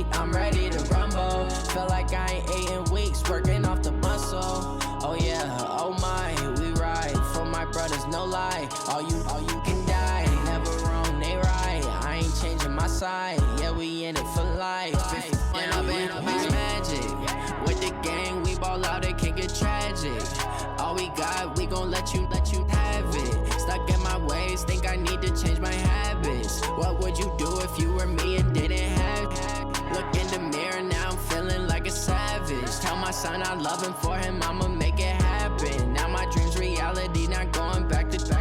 heat, I'm ready to rumble. Feel like I ain't ate in weeks, working off the muscle. Oh yeah, oh my, we ride for my brothers, no lie. All you can die, never wrong, they right. I ain't changing my side, yeah, we in it for life. And I've been magic with the gang, we ball out, it can get tragic. All we got, we gon' let you have it. Stuck in my ways, think I need to change my habits. What would you do if you were me and didn't have? Look in the mirror, now I'm feeling like a savage. Tell my son I love him, for him I'ma make it happen. Now my dream's reality, not going back to.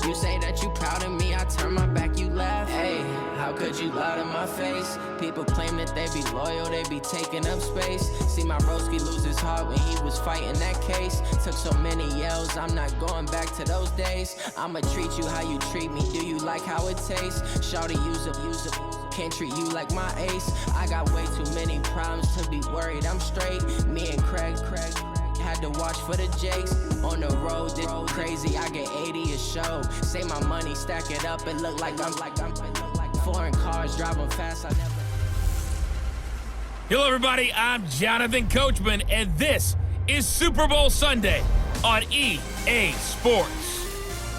You say that you proud of me, I turn my back, you laugh. Hey, how could you lie to my face? People claim that they be loyal, they be taking up space. See my broski lose his heart when he was fighting that case. Took so many yells, I'm not going back to those days. I'ma treat you how you treat me, do you like how it tastes? Shawty, use it. Can't treat you like my ace. I got way too many problems to be worried, I'm straight. Me and Craig had to watch for the Jakes. On the road, this crazy, I get 80 a show. Say my money, stack it up, it look like I'm foreign cars driving fast, I never. Hello everybody, I'm Jonathan Coachman, and this is Super Bowl Sunday on EA Sports.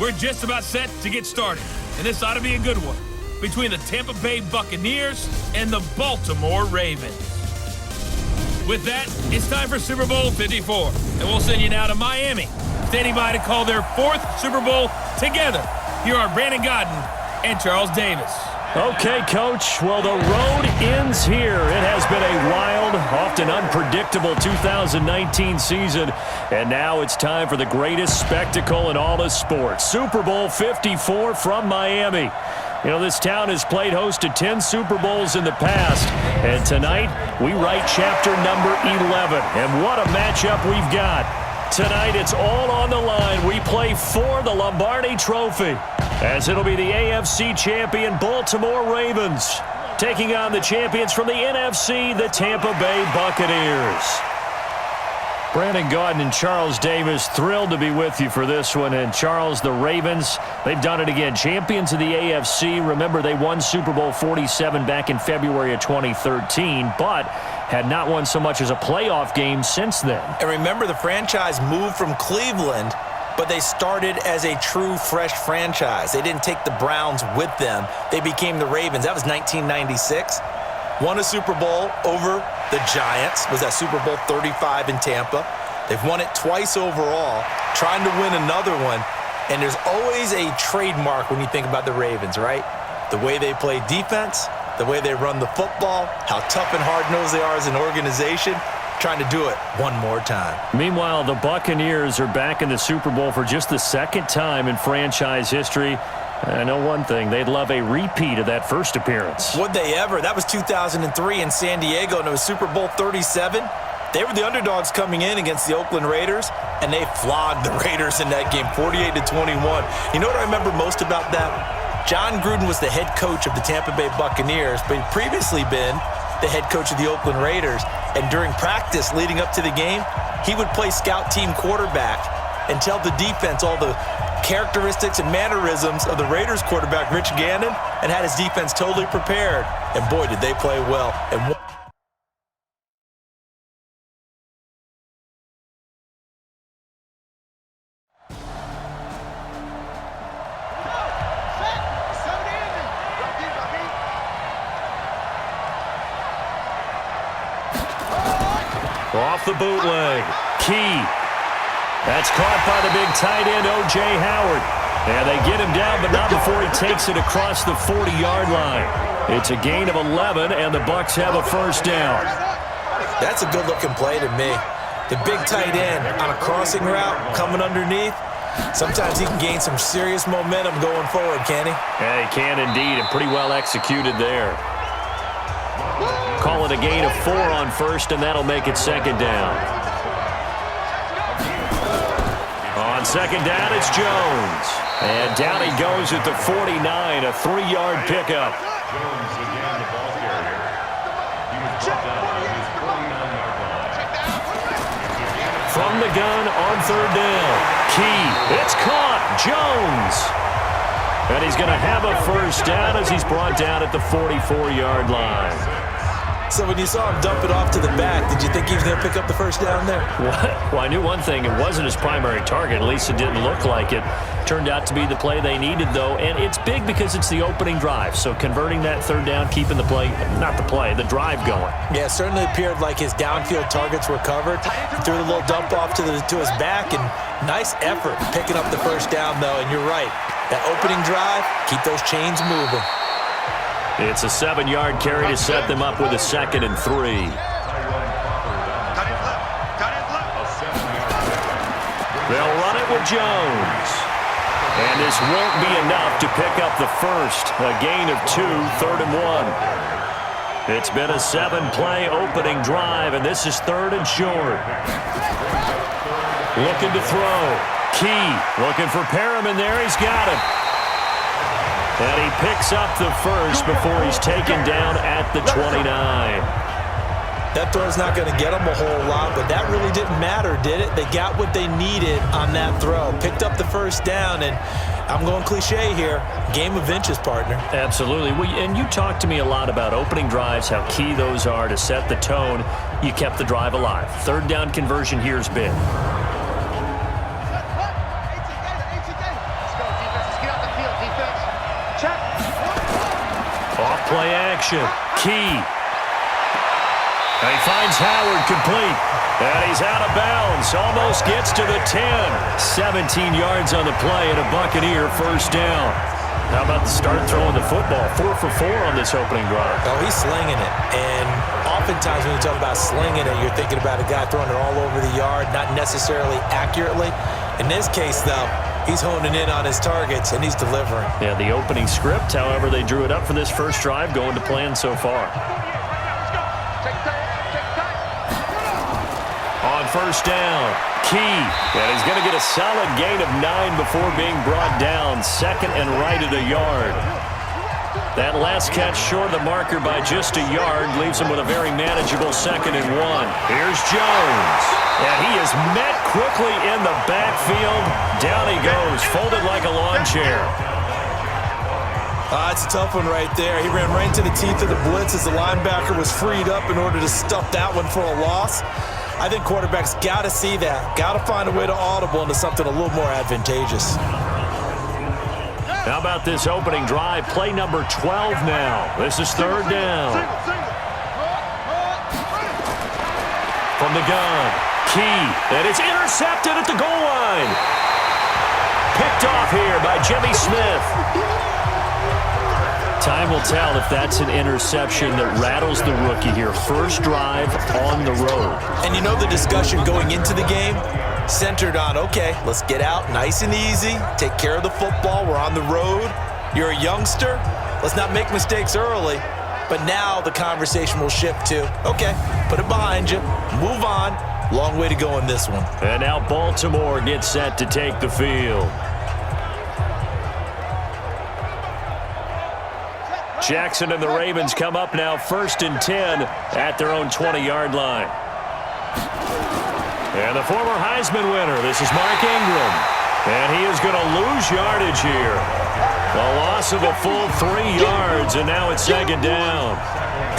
We're just about set to get started, and this ought to be a good one, between the Tampa Bay Buccaneers and the Baltimore Ravens. With that, it's time for Super Bowl 54, and we'll send you now to Miami, standing by to call their fourth Super Bowl together. Here are Brandon Godden and Charles Davis. Okay, Coach. Well, the road ends here. It has been a wild, often unpredictable 2019 season, and now it's time for the greatest spectacle in all of sports. Super Bowl 54 from Miami. You know, this town has played host to 10 Super Bowls in the past, and tonight we write chapter number 11. And what a matchup we've got. Tonight it's all on the line. We play for the Lombardi Trophy, as it'll be the AFC champion Baltimore Ravens taking on the champions from the NFC, the Tampa Bay Buccaneers. Brandon Gaudin and Charles Davis, thrilled to be with you for this one. And Charles, the Ravens, they've done it again. Champions of the AFC. Remember, they won Super Bowl 47 back in February of 2013, but had not won so much as a playoff game since then. And remember, the franchise moved from Cleveland, but they started as a true fresh franchise. They didn't take the Browns with them. They became the Ravens. That was 1996. Won a Super Bowl over the Giants. Was that Super Bowl 35 in Tampa. They've won it twice overall, trying to win another one. And there's always a trademark when you think about the Ravens, right? The way they play defense, the way they run the football, how tough and hard-nosed they are as an organization, trying to do it one more time. Meanwhile, the Buccaneers are back in the Super Bowl for just the second time in franchise history. I know one thing, they'd love a repeat of that first appearance. Would they ever? That was 2003 in San Diego, and it was Super Bowl 37. They were the underdogs coming in against the Oakland Raiders, and they flogged the Raiders in that game, 48-21. You know what I remember most about that? John Gruden was the head coach of the Tampa Bay Buccaneers, but he'd previously been the head coach of the Oakland Raiders. And during practice leading up to the game, he would play scout team quarterback and tell the defense all the characteristics and mannerisms of the Raiders quarterback, Rich Gannon, and had his defense totally prepared. And boy, did they play well. And off the bootleg. Key. That's caught by the big tight end, O.J. Howard. And they get him down, but not before he takes it across the 40-yard line. It's a gain of 11, and the Bucs have a first down. That's a good-looking play to me. The big tight end on a crossing route coming underneath. Sometimes he can gain some serious momentum going forward, can he? Yeah, he can indeed, and pretty well executed there. Call it a gain of 4 on first, and that'll make it second down. On second down, it's Jones. And down he goes at the 49, a 3-yard pickup. Jones again, the ball carrier. He was brought down on his 49-yard line. From the gun on third down. Key. It's caught. Jones. And he's going to have a first down as he's brought down at the 44-yard line. So when you saw him dump it off to the back, did you think he was going to pick up the first down there? Well, I knew one thing. It wasn't his primary target. At least it didn't look like it. Turned out to be the play they needed, though. And it's big because it's the opening drive. So converting that third down, keeping the drive going. Yeah, it certainly appeared like his downfield targets were covered. He threw the little dump off to his back, and nice effort picking up the first down, though. And you're right. That opening drive, keep those chains moving. It's a 7-yard carry to set them up with a 2nd and 3. They'll run it with Jones. And this won't be enough to pick up the first. A gain of 2, 3rd and 1. It's been a 7-play opening drive, and this is 3rd and short. Looking to throw. Key looking for Perriman there. He's got him. And he picks up the first before he's taken down at the 29. That throw's not going to get them a whole lot, but that really didn't matter, did it? They got what they needed on that throw. Picked up the first down, and I'm going cliche here, game of inches, partner. Absolutely. And you talked to me a lot about opening drives, how key those are to set the tone. You kept the drive alive. 3rd down conversion here is big. Off-play action. Key. And he finds Howard complete. And he's out of bounds. Almost gets to the 10. 17 yards on the play and a Buccaneer first down. How about the start throwing the football? 4 for 4 on this opening drive. Oh, he's slinging it. And oftentimes when you talk about slinging it, you're thinking about a guy throwing it all over the yard, not necessarily accurately. In this case, though, he's honing in on his targets, and he's delivering. Yeah, the opening script, however, they drew it up for this first drive, going to plan so far. On first down, Key. And he's going to get a solid gain of 9 before being brought down. 2nd and right at a yard. That last catch short of the marker by just a yard leaves him with a very manageable 2nd and 1. Here's Jones. And he is met quickly in the backfield. Down he goes, folded like a lawn chair. It's a tough one right there. He ran right into the teeth of the blitz as the linebacker was freed up in order to stuff that one for a loss. I think quarterbacks got to see that. Got to find a way to audible into something a little more advantageous. How about this opening drive? Play number 12 now. This is 3rd down. From the gun, Key. And it's intercepted at the goal line. Picked off here by Jimmy Smith. Time will tell if that's an interception that rattles the rookie here. First drive on the road. And you know the discussion going into the game centered on, okay, let's get out nice and easy, take care of the football, we're on the road, you're a youngster, let's not make mistakes early. But now the conversation will shift to, okay, put it behind you, move on, long way to go in this one. And now Baltimore gets set to take the field. Jackson and the Ravens come up now 1st and 10 at their own 20-yard line. And the former Heisman winner, this is Mark Ingram. And he is going to lose yardage here. A loss of a full 3 yards, and now it's 2nd down.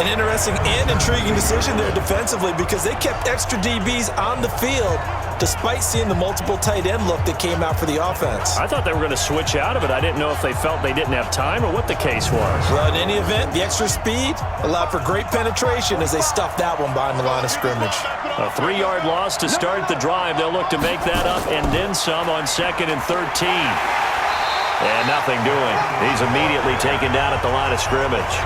An interesting and intriguing decision there defensively because they kept extra DBs on the field despite seeing the multiple tight end look that came out for the offense. I thought they were going to switch out of it. I didn't know if they felt they didn't have time or what the case was. Well, in any event, the extra speed allowed for great penetration as they stuffed that one behind the line of scrimmage. A 3-yard loss to start the drive. They'll look to make that up and then some on 2nd and 13. And nothing doing. He's immediately taken down at the line of scrimmage.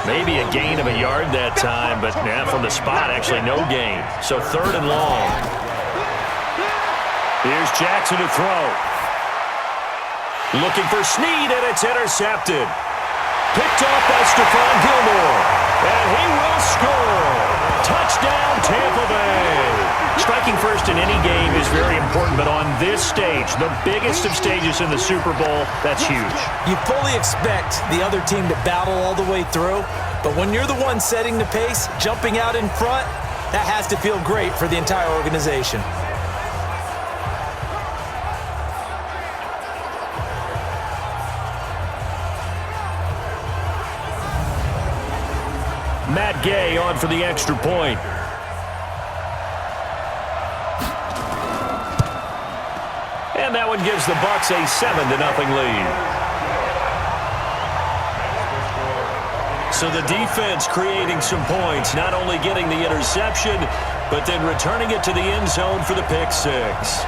Maybe a gain of a yard that time, but from the spot, actually no gain. So 3rd and long. Here's Jackson to throw. Looking for Snead, and it's intercepted. Picked off by Stephon Gilmore. And he will score. Touchdown, Tampa Bay. Striking first in any game is very important, but on this stage, the biggest of stages in the Super Bowl, that's huge. You fully expect the other team to battle all the way through, but when you're the one setting the pace, jumping out in front, that has to feel great for the entire organization. Matt Matt Gay on for the extra point. And that one gives the Bucs a 7-0 lead. So the defense creating some points, not only getting the interception, but then returning it to the end zone for the pick six.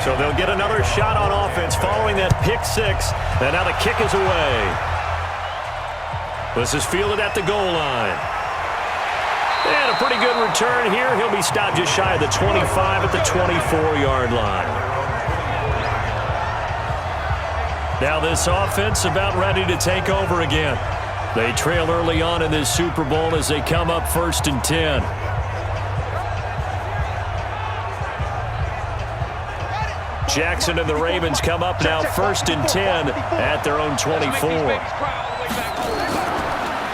So they'll get another shot on offense following that pick six. And now the kick is away. This is fielded at the goal line. And a pretty good return here. He'll be stopped just shy of the 25 at the 24-yard line. Now this offense about ready to take over again. They trail early on in this Super Bowl as they come up 1st and 10. Jackson and the Ravens come up now 1st and 10 at their own 24.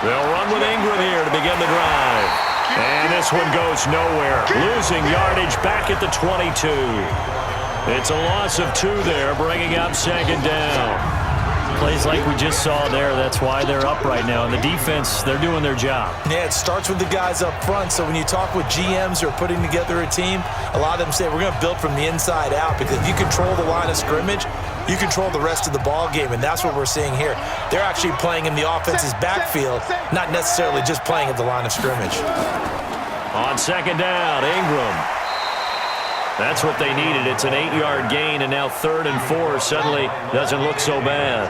They'll run with Ingram here to begin the drive. And this one goes nowhere. Losing yardage back at the 22. It's a loss of 2 there, bringing up 2nd down. Plays like we just saw there. That's why they're up right now. And the defense, they're doing their job. Yeah, it starts with the guys up front. So when you talk with GMs who are putting together a team, a lot of them say we're going to build from the inside out, because if you control the line of scrimmage, you control the rest of the ball game, and that's what we're seeing here. They're actually playing in the offense's backfield, not necessarily just playing at the line of scrimmage. On 2nd down, Ingram. That's what they needed. It's an 8-yard gain, and now 3rd and 4 suddenly doesn't look so bad.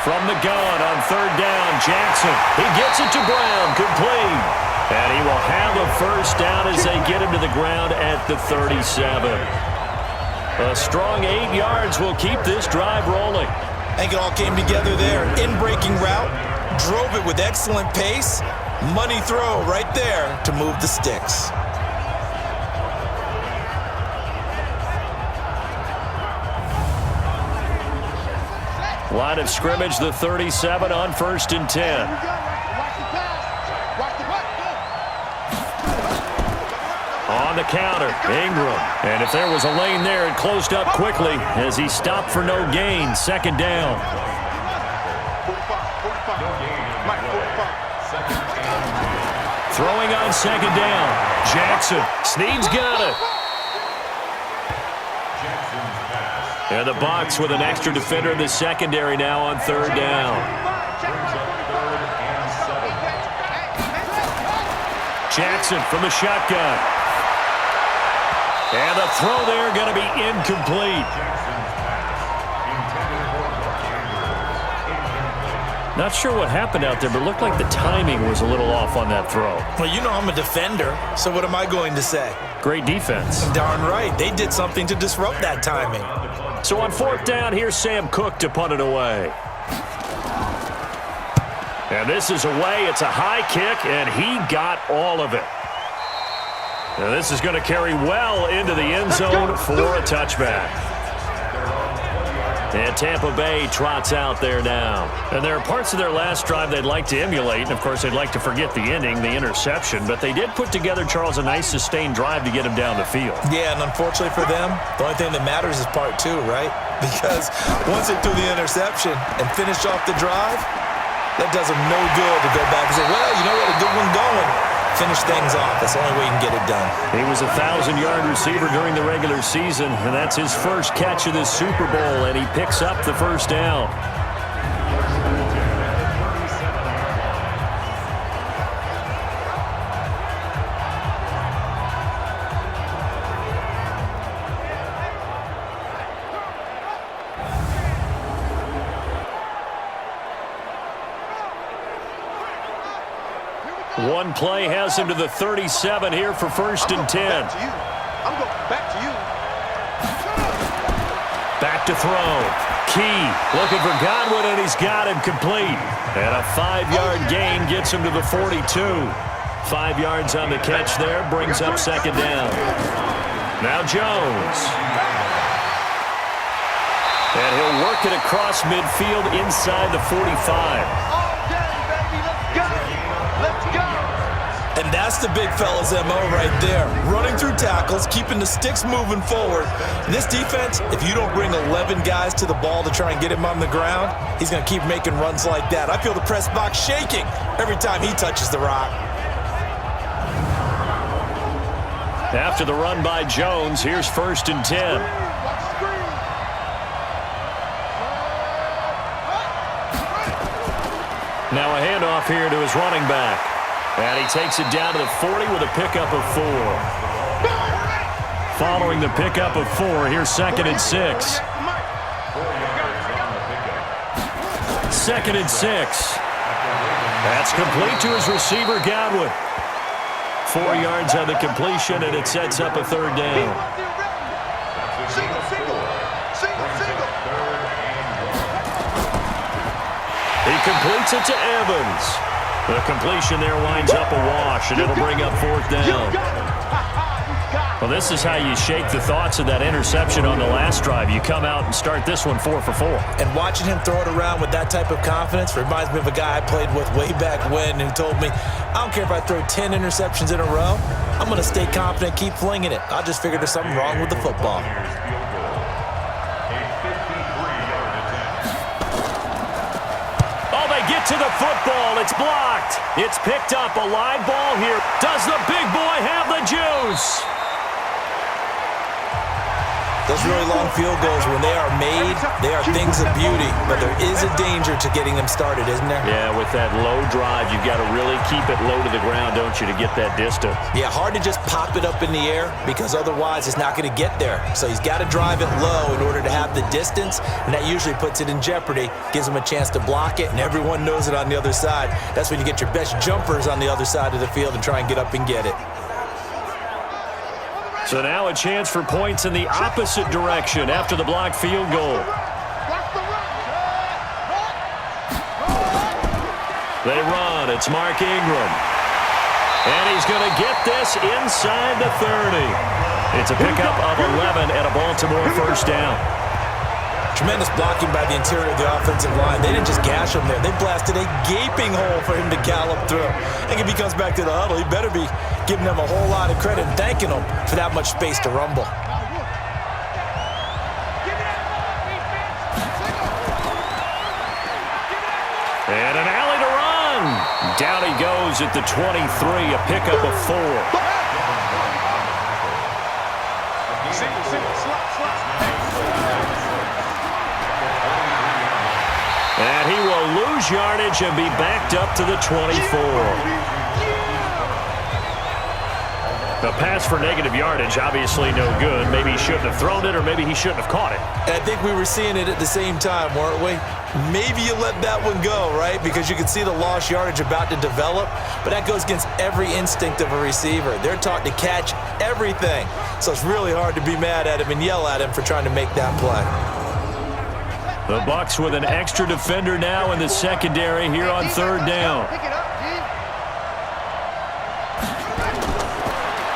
From the gun on 3rd down, Jackson. He gets it to Brown, complete. And he will have a 1st down as they get him to the ground at the 37. A strong 8 yards will keep this drive rolling. I think it all came together there. In-breaking route, drove it with excellent pace. Money throw right there to move the sticks. Line of scrimmage, the 37 on 1st and 10. On the counter, Ingram. And if there was a lane there, it closed up quickly as he stopped for no gain. 2nd down. Throwing on 2nd down. Jackson. Snead's got it. And the Bucs with an extra defender in the secondary now on 3rd down. Jackson from the shotgun. And the throw there going to be incomplete. Not sure what happened out there, but it looked like the timing was a little off on that throw. Well, you know I'm a defender, so what am I going to say? Great defense. Darn right. They did something to disrupt that timing. So on 4th down, here's Sam Cook to punt it away. And this is away. It's a high kick, and he got all of it. Now this is going to carry well into the end zone for a touchback. And Tampa Bay trots out there now. And there are parts of their last drive they'd like to emulate. And, of course, they'd like to forget the ending, the interception. But they did put together, Charles, a nice sustained drive to get him down the field. Yeah, and unfortunately for them, the only thing that matters is part 2, right? Because once they threw the interception and finished off the drive, that does them no good to go back and say, well, you know what, a good one going. Finish things off. That's the only way you can get it done. He was a 1,000-yard receiver during the regular season, and that's his first catch of this Super Bowl, and he picks up the 1st down. One play has him to the 37 here for 1st and 10. I'm going back to you. Back to throw. Key looking for Godwin, and he's got him complete. And a 5-yard gain gets him to the 42. 5 yards on the catch there, brings up 2nd down. Now Jones. And he'll work it across midfield inside the 45. All day, baby. Let's go. Let's go. And That's the big fella's MO right there. Running through tackles, keeping the sticks moving forward. This defense, if you don't bring 11 guys to the ball to try and get him on the ground, he's going to keep making runs like that. I feel the press box shaking every time he touches the rock. After the run by Jones, here's 1st and 10. Now a handoff here to his running back. And he takes it down to the 40 with a pickup of 4. Following the pickup of 4, here's 2nd and 6. 2nd and 6. That's complete to his receiver, Godwin. 4 yards on the completion, and it sets up a 3rd down. He completes it to Evans. The completion there winds up a wash, and it'll bring up 4th down. Well, this is how you shake the thoughts of that interception on the last drive. You come out and start this one 4 for 4. And watching him throw it around with that type of confidence reminds me of a guy I played with way back when who told me, I don't care if I throw 10 interceptions in a row, I'm going to stay confident, keep flinging it. I just figured there's something wrong with the football. Get to the football. It's blocked. It's picked up. A live ball here. Does the big boy have the juice? Those really long field goals, when they are made, they are things of beauty. But there is a danger to getting them started, isn't there? Yeah, with that low drive, you've got to really keep it low to the ground, don't you, to get that distance. Yeah, hard to just pop it up in the air because otherwise it's not going to get there. So he's got to drive it low in order to have the distance, and that usually puts it in jeopardy, gives him a chance to block it, and everyone knows it on the other side. That's when you get your best jumpers on the other side of the field and try and get up and get it. So now a chance for points in the opposite direction after the blocked field goal. They run. It's Mark Ingram. And he's going to get this inside the 30. It's a pickup of 11 and a Baltimore 1st down. Tremendous blocking by the interior of the offensive line. They didn't just gash him there. They blasted a gaping hole for him to gallop through. I think if he comes back to the huddle, he better be giving them a whole lot of credit and thanking them for that much space to rumble. And an alley to run. Down he goes at the 23, a pickup of 4. And he will lose yardage and be backed up to the 24. The pass for negative yardage, obviously no good. Maybe he shouldn't have thrown it, or maybe he shouldn't have caught it. And I think we were seeing it at the same time, weren't we? Maybe you let that one go, right? Because you can see the lost yardage about to develop, but that goes against every instinct of a receiver. They're taught to catch everything. So it's really hard to be mad at him and yell at him for trying to make that play. The Bucs with an extra defender now in the secondary here on 3rd down.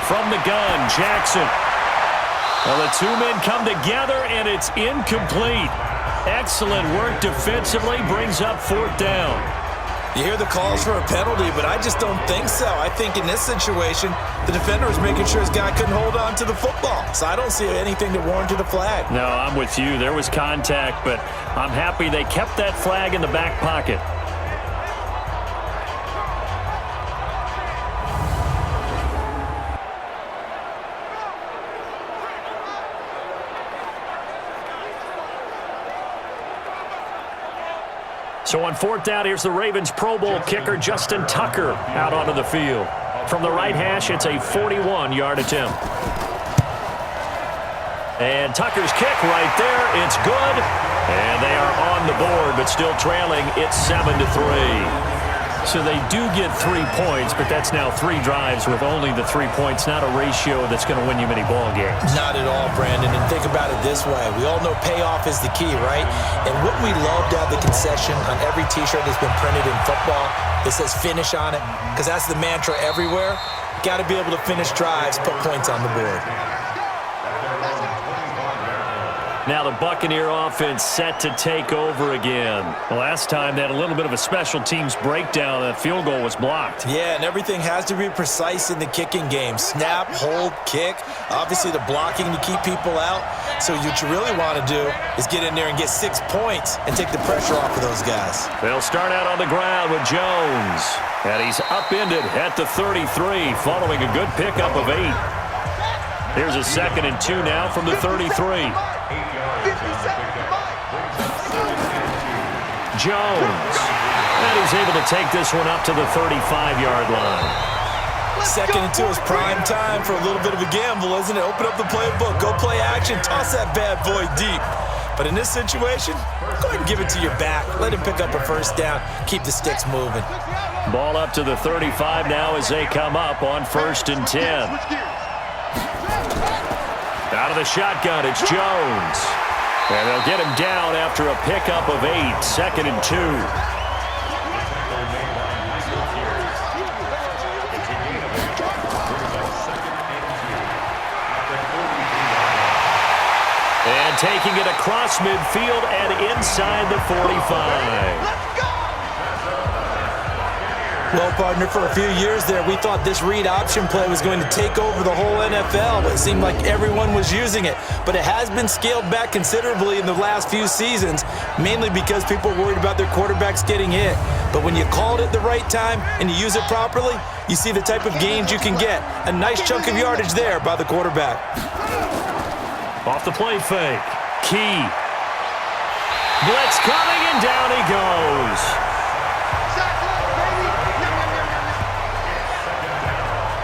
From the gun, Jackson. Well, the 2 men come together, and it's incomplete. Excellent work defensively, brings up 4th down. You hear the calls for a penalty, but I just don't think so. I think in this situation, the defender was making sure his guy couldn't hold on to the football. So I don't see anything that warranted a flag. No, I'm with you. There was contact, but I'm happy they kept that flag in the back pocket. So on 4th down, here's the Ravens Pro Bowl kicker, Justin Tucker, out onto the field. From the right hash, it's a 41-yard attempt. And Tucker's kick right there. It's good. And they are on the board, but still trailing. It's 7-3. So they do get 3 points, but that's now 3 drives with only the 3 points, not a ratio that's going to win you many ball games. Not at all, Brandon. And think about it this way. We all know payoff is the key, right? And wouldn't we love to have the concession on every T-shirt that's been printed in football that says finish on it? Because that's the mantra everywhere. Got to be able to finish drives, put points on the board. Now the Buccaneer offense set to take over again. Last time they had a little bit of a special teams breakdown. That field goal was blocked. Yeah, and everything has to be precise in the kicking game. Snap, hold, kick. Obviously the blocking to keep people out. So what you really want to do is get in there and get 6 points and take the pressure off of those guys. They'll start out on the ground with Jones. And he's upended at the 33 following a good pickup of 8. Here's a 2nd and 2 now from the 33. Jones. And he's able to take this one up to the 35-yard line. 2nd and 2 is prime time for a little bit of a gamble, isn't it? Open up the playbook, go play action, toss that bad boy deep. But in this situation, go ahead and give it to your back. Let him pick up a first down. Keep the sticks moving. Ball up to the 35 now as they come up on 1st and 10. Out of the shotgun, it's Jones. And they'll get him down after a pickup of 8, 2nd and 2. And taking it across midfield and inside the 45. Well, partner, for a few years there, we thought this read option play was going to take over the whole NFL. It seemed like everyone was using it. But it has been scaled back considerably in the last few seasons, mainly because people are worried about their quarterbacks getting hit. But when you call it at the right time and you use it properly, you see the type of gains you can get. A nice chunk of yardage there by the quarterback. Off the play fake. Key. Blitz coming, and down he goes.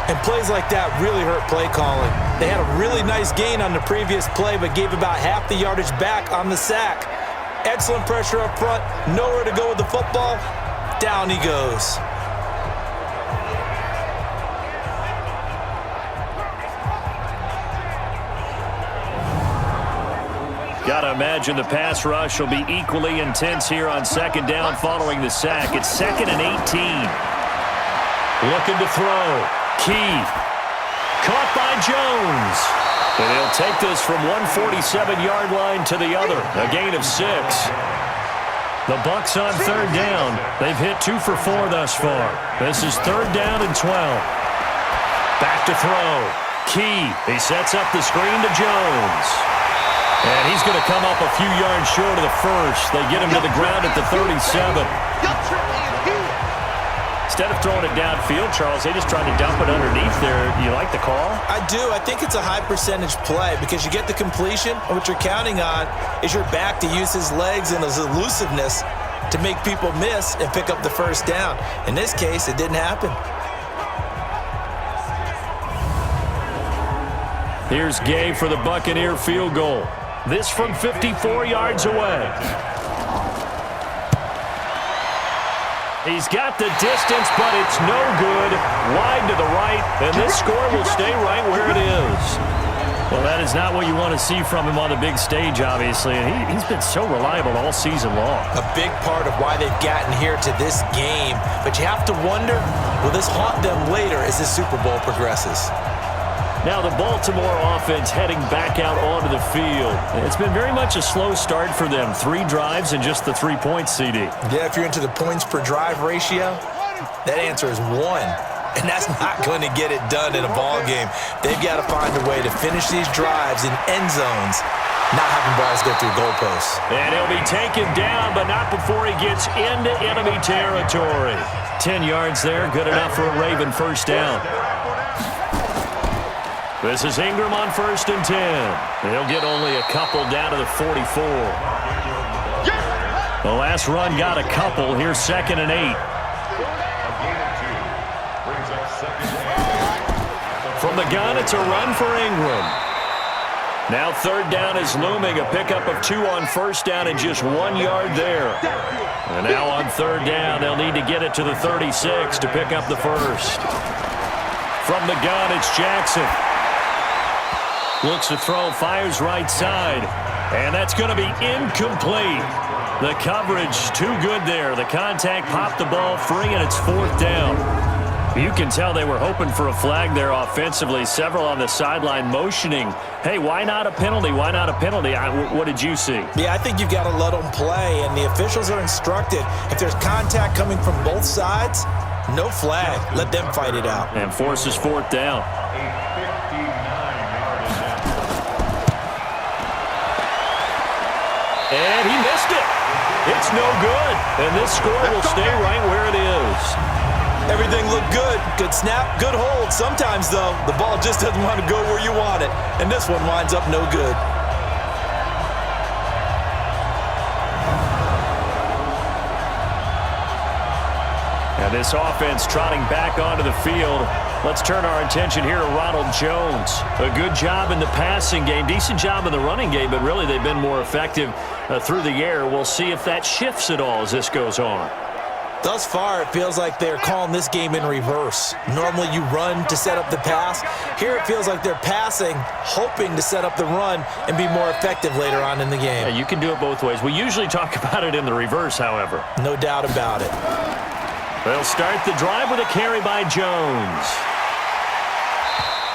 And plays like that really hurt play calling. They had a really nice gain on the previous play, but gave about half the yardage back on the sack. Excellent pressure up front. Nowhere to go with the football. Down he goes. Gotta imagine the pass rush will be equally intense here on 2nd down following the sack. It's 2nd and 18. Looking to throw. Key. Caught by Jones. And he'll take this from 147-yard line to the other. A gain of 6. The Bucs on 3rd down. They've hit 2 for 4 thus far. This is 3rd down and 12. Back to throw. Key. He sets up the screen to Jones. And he's going to come up a few yards short of the first. They get him to the ground at the 37. Instead of throwing it downfield, Charles, they just tried to dump it underneath there. You like the call? I do. I think it's a high-percentage play because you get the completion, and what you're counting on is your back to use his legs and his elusiveness to make people miss and pick up the first down. In this case, it didn't happen. Here's Gay for the Buccaneer field goal. This from 54 yards away. He's got the distance, but it's no good. Wide to the right, and this score will stay right where it is. Well, that is not what you want to see from him on the big stage, obviously. And he's been so reliable all season long. A big part of why they've gotten here to this game. But you have to wonder, will this haunt them later as the Super Bowl progresses? Now the Baltimore offense heading back out onto the field. It's been very much a slow start for them. 3 drives and just the 3 points, CD. Yeah, if you're into the points per drive ratio, that answer is 1. And that's not going to get it done in a ball game. They've got to find a way to finish these drives in end zones, not having balls go through goalposts. And he'll be taken down, but not before he gets into enemy territory. 10 yards there, good enough for a Raven first down. This is Ingram on 1st and 10. They'll get only a couple down to the 44. The last run got a couple. Here's 2nd and 8. From the gun, it's a run for Ingram. Now 3rd down is looming. A pickup of 2 on 1st down and just 1 yard there. And now on 3rd down, they'll need to get it to the 36 to pick up the first. From the gun, it's Jackson. Looks to throw, fires right side. And that's going to be incomplete. The coverage too good there. The contact popped the ball free, and it's 4th down. You can tell they were hoping for a flag there offensively. Several on the sideline motioning, hey, why not a penalty? Why not a penalty? What did you see? Yeah, I think you've got to let them play, and the officials are instructed. If there's contact coming from both sides, no flag. Let them fight it out. And forces fourth down. And he missed it. It's no good. And this score will stay right where it is. Everything looked good. Good snap, good hold. Sometimes, though, the ball just doesn't want to go where you want it. And this one winds up no good. And this offense trotting back onto the field. Let's turn our attention here to Ronald Jones. A good job in the passing game, decent job in the running game, but really they've been more effective through the air. We'll see if that shifts at all as this goes on. Thus far, it feels like they're calling this game in reverse. Normally you run to set up the pass. Here it feels like they're passing, hoping to set up the run and be more effective later on in the game. Yeah, you can do it both ways. We usually talk about it in the reverse, however. No doubt about it. They'll start the drive with a carry by Jones.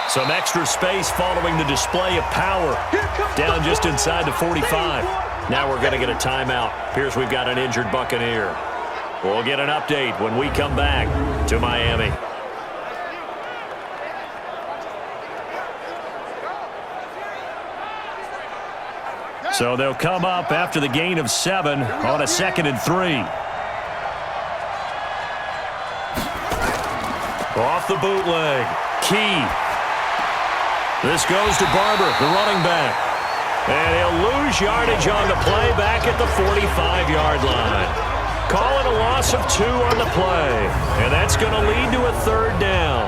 Some extra space following the display of power. Down just inside the 45. Now we're going to get a timeout. Appears we've got an injured Buccaneer. We'll get an update when we come back to Miami. So they'll come up after the gain of 7 on a 2nd and 3. Off the bootleg. Key. This goes to Barber, the running back. And he'll lose yardage on the play back at the 45-yard line. Call it a loss of 2 on the play. And that's going to lead to a 3rd down.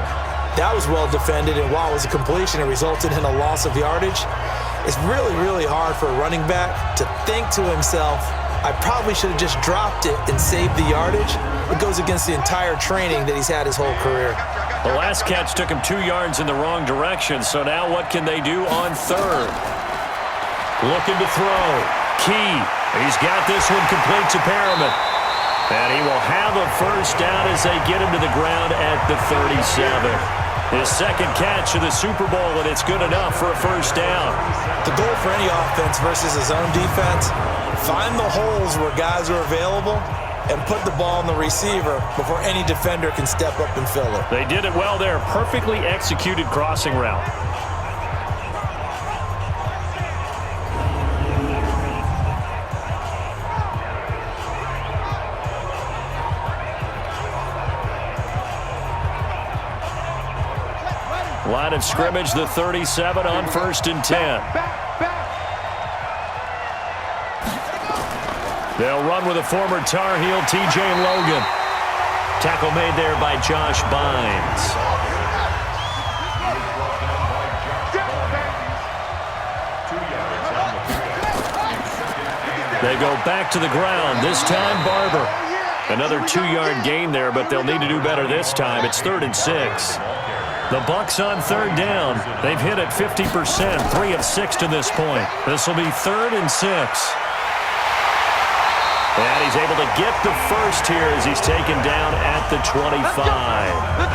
That was well defended, and while it was a completion, it resulted in a loss of yardage. It's really, really hard for a running back to think to himself, I probably should have just dropped it and saved the yardage. It goes against the entire training that he's had his whole career. The last catch took him 2 yards in the wrong direction, so now what can they do on 3rd? Looking to throw. Key. He's got this one complete to Perriman. And he will have a 1st down as they get him to the ground at the 37. His 2nd catch of the Super Bowl, and it's good enough for a 1st down. The goal for any offense versus his own defense, find the holes where guys are available and put the ball on the receiver before any defender can step up and fill it. They did it well there. Perfectly executed crossing route. Line of scrimmage, the 37 on 1st and 10. They'll run with a former Tar Heel, T.J. Logan. Tackle made there by Josh Bynes. They go back to the ground. This time, Barber. Another 2-yard gain there, but they'll need to do better this time. It's 3rd and 6. The Bucs on 3rd down. They've hit it 50%, 3 of 6 to this point. This will be 3rd and 6. And he's able to get the 1st here as he's taken down at the 25.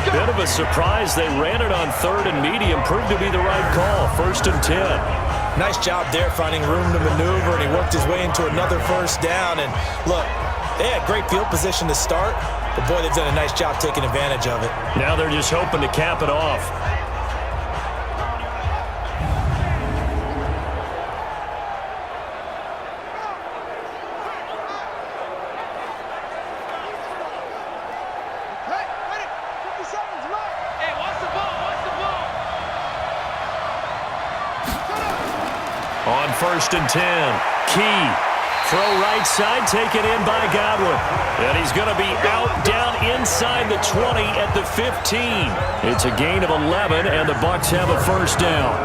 Bit of a surprise. They ran it on 3rd and medium. Proved to be the right call. 1st and 10. Nice job there finding room to maneuver, and he worked his way into another 1st down. And look, they had great field position to start, but boy, they've done a nice job taking advantage of it. Now they're just hoping to cap it off. On 1st and 10, Key. Throw right side, taken in by Godwin. And he's going to be out down inside the 20 at the 15. It's a gain of 11, and the Bucs have a 1st down.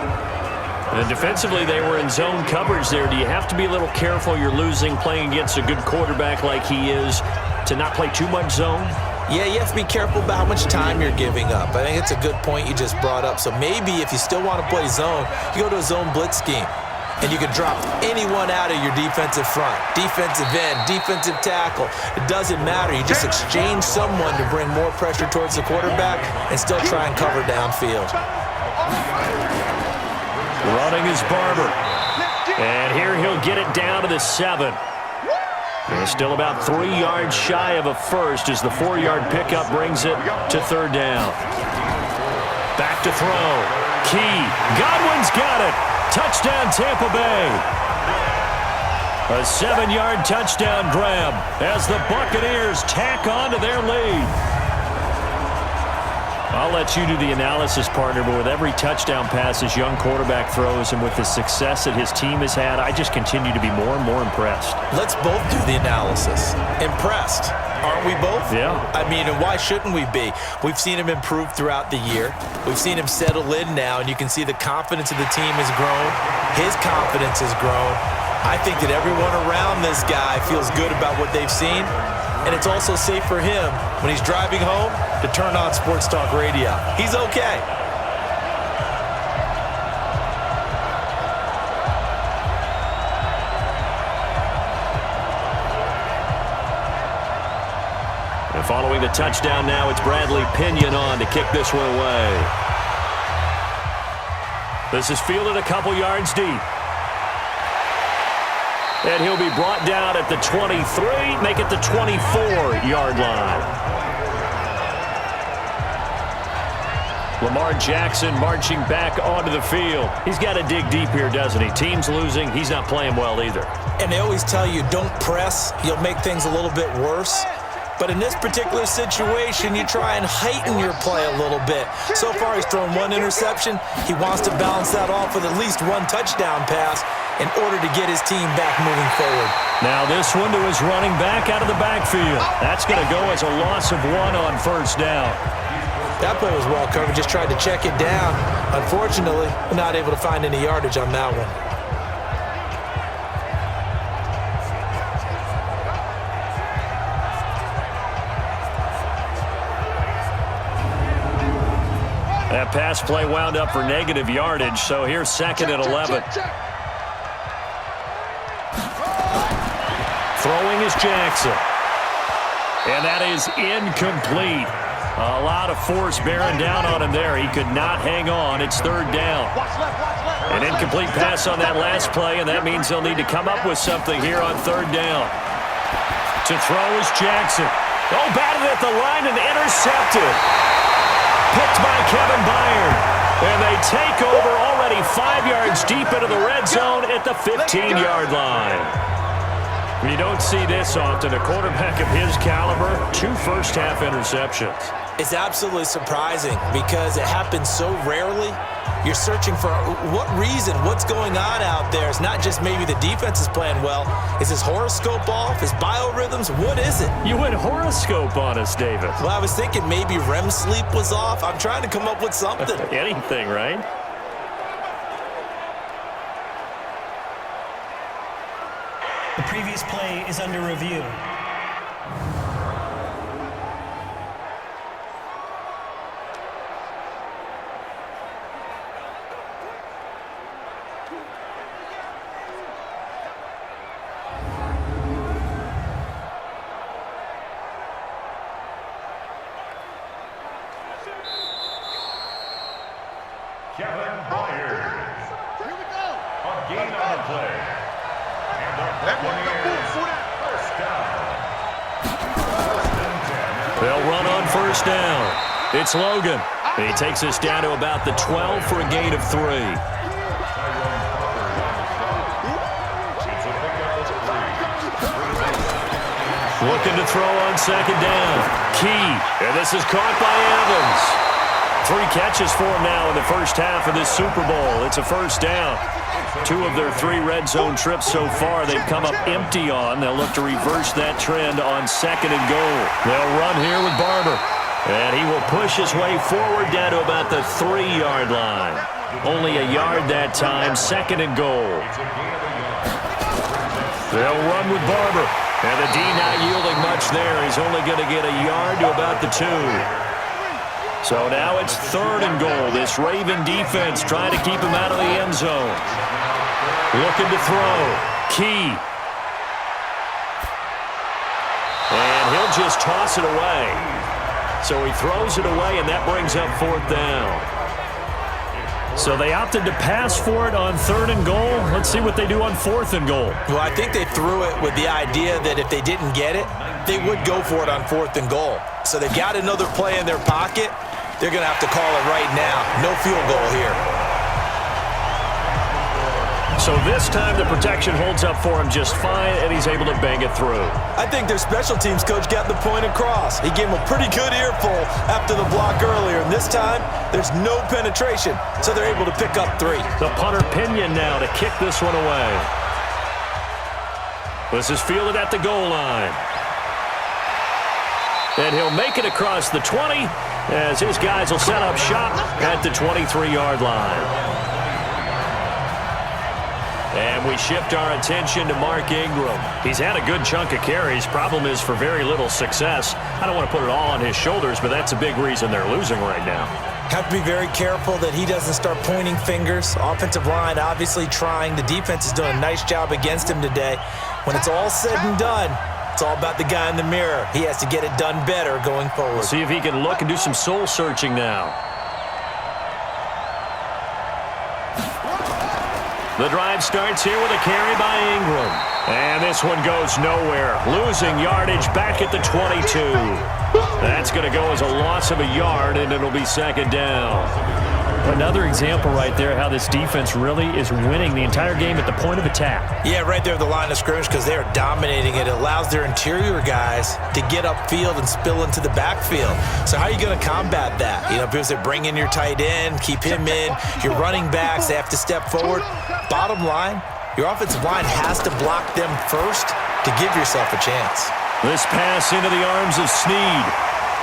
And defensively, they were in zone coverage there. Do you have to be a little careful? You're losing, playing against a good quarterback like he is, to not play too much zone? Yeah, you have to be careful about how much time you're giving up. I think it's a good point you just brought up. So maybe if you still want to play zone, you go to a zone blitz scheme. and you can drop anyone out of your defensive front, defensive end, defensive tackle. It doesn't matter. You just exchange someone to bring more pressure towards the quarterback and still try and cover downfield. Running is Barber. And here he'll get it down to the 7. And still about 3 yards shy of a first as the 4-yard pickup brings it to 3rd down. Back to throw. Key. Godwin's got it. Touchdown, Tampa Bay. A 7-yard touchdown grab as the Buccaneers tack on to their lead. I'll let you do the analysis, partner, but with every touchdown pass his young quarterback throws and with the success that his team has had, I just continue to be more and more impressed. Let's both do the analysis. Impressed. Aren't we both? Yeah. I mean, and why shouldn't we be? We've seen him improve throughout the year. We've seen him settle in now, and you can see the confidence of the team has grown. His confidence has grown. I think that everyone around this guy feels good about what they've seen, and it's also safe for him when he's driving home to turn on Sports Talk Radio. He's okay. And following the touchdown now, it's Bradley Pinion on to kick this one away. This is fielded a couple yards deep. And he'll be brought down at the 23, make it the 24-yard line. Lamar Jackson marching back onto the field. He's got to dig deep here, doesn't he? Team's losing. He's not playing well either. And they always tell you, don't press. You'll make things a little bit worse. But in this particular situation, you try and heighten your play a little bit. So far, he's thrown 1 interception. He wants to balance that off with at least 1 touchdown pass in order to get his team back moving forward. Now this one to his running back out of the backfield. That's going to go as a loss of 1 on 1st down. That play was well covered. Just tried to check it down. Unfortunately, not able to find any yardage on that one. That pass play wound up for negative yardage, so here's 2nd and 11. Throwing is Jackson. And that is incomplete. A lot of force bearing down on him there. He could not hang on. It's 3rd down. An incomplete pass on that last play, and that means they'll need to come up with something here on 3rd down. To throw is Jackson. Oh, batted at the line and intercepted. Picked by Kevin Byard. And they take over already 5 yards deep into the red zone at the 15-yard line. You don't see this often. A quarterback of his caliber, 2 first-half interceptions. It's absolutely surprising because it happens so rarely. You're searching for what reason, what's going on out there. It's not just maybe the defense is playing well. Is his horoscope off? His biorhythms? What is it? You went horoscope on us, David. Well, I was thinking maybe REM sleep was off. I'm trying to come up with something. Anything, right? The previous play is under review. Kevin Byard. Here we go. On gain on the play. And the Buccaneers first down. They'll run on 1st down. It's Logan. And he takes us down to about the 12 for a gain of 3. Looking to throw on 2nd down. Key. And this is caught by Evans. 3 catches for him now in the first half of this Super Bowl. It's a 1st down. 2 of their 3 red zone trips so far they've come up empty on. They'll look to reverse that trend on 2nd and goal. They'll run here with Barber. And he will push his way forward down to about the 3-yard line. Only a yard that time, 2nd and goal. They'll run with Barber. And the D not yielding much there. He's only going to get a yard to about the 2. So now it's 3rd and goal. This Raven defense trying to keep him out of the end zone. Looking to throw. Key. And he'll just toss it away. So he throws it away, and that brings up 4th down. So they opted to pass for it on 3rd and goal. Let's see what they do on 4th and goal. Well, I think they threw it with the idea that if they didn't get it, they would go for it on 4th and goal. So they got another play in their pocket. They're going to have to call it right now. No field goal here. So this time the protection holds up for him just fine, and he's able to bang it through. I think their special teams coach got the point across. He gave him a pretty good earful after the block earlier, and this time there's no penetration, so they're able to pick up 3. The punter Pinion now to kick this one away. This is fielded at the goal line. And he'll make it across the 20 as his guys will set up shop at the 23-yard line. And we shift our attention to Mark Ingram. He's had a good chunk of carries. Problem is for very little success. I don't want to put it all on his shoulders, but that's a big reason they're losing right now. Have to be very careful that he doesn't start pointing fingers. Offensive line obviously trying. The defense is doing a nice job against him today. When it's all said and done, it's all about the guy in the mirror. He has to get it done better going forward. See if he can look and do some soul searching now. The drive starts here with a carry by Ingram. And this one goes nowhere. Losing yardage back at the 22. That's going to go as a loss of a yard, and it'll be 2nd down. Another example right there how this defense really is winning the entire game at the point of attack. Yeah, right there at the line of scrimmage because they are dominating it. It allows their interior guys to get upfield and spill into the backfield. So how are you going to combat that? You know, because they bring in your tight end, keep him in. Your running backs, they have to step forward. Bottom line, your offensive line has to block them first to give yourself a chance. This pass into the arms of Snead.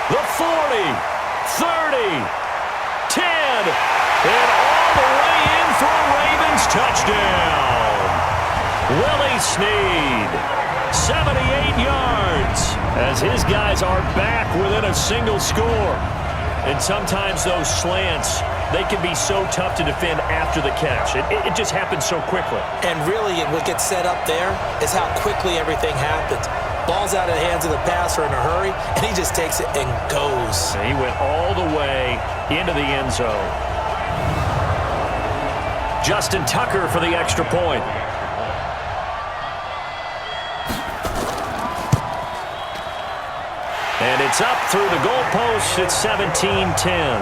The 40, 30, 10, and all the way in for a Ravens touchdown. Willie Snead, 78 yards, as his guys are back within a single score. And sometimes those slants, they can be so tough to defend after the catch. It just happens so quickly. And really, what gets set up there is how quickly everything happens. Ball's out of the hands of the passer in a hurry, and he just takes it and goes. He went all the way into the end zone. Justin Tucker for the extra point. And it's up through the goalpost. It's 17-10.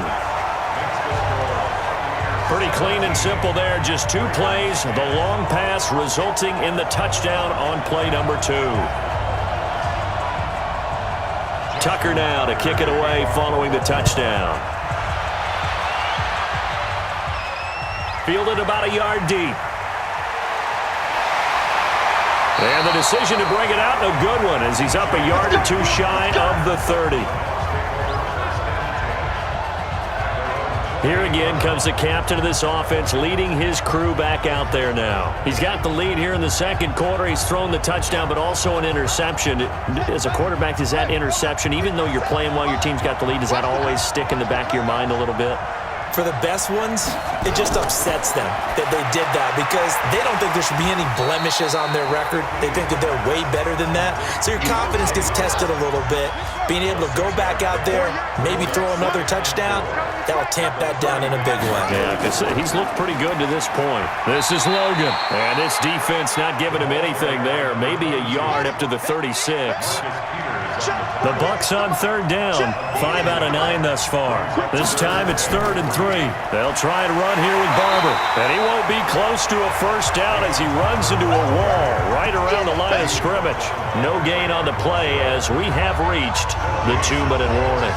Pretty clean and simple there. Just 2 plays. The long pass resulting in the touchdown on play number 2. Tucker now to kick it away following the touchdown. Fielded about a yard deep. And the decision to bring it out, a good one, as he's up a yard or 2 shy of the 30. Here again comes the captain of this offense, leading his crew back out there now. He's got the lead here in the second quarter. He's thrown the touchdown, but also an interception. As a quarterback, does that interception, even though you're playing while your team's got the lead, does that always stick in the back of your mind a little bit? For the best ones, it just upsets them that they did that because they don't think there should be any blemishes on their record. They think that they're way better than that. So your confidence gets tested a little bit. Being able to go back out there, maybe throw another touchdown, that will tamp that down in a big way. Yeah, because he's looked pretty good to this point. This is Logan. And this defense not giving him anything there. Maybe a yard up to the 36. The Bucs on 3rd down. 5 out of 9 thus far. This time it's 3rd and 3. They'll try and run here with Barber. And he won't be close to a first down as he runs into a wall right around the line of scrimmage. No gain on the play as we have reached the 2-minute warning.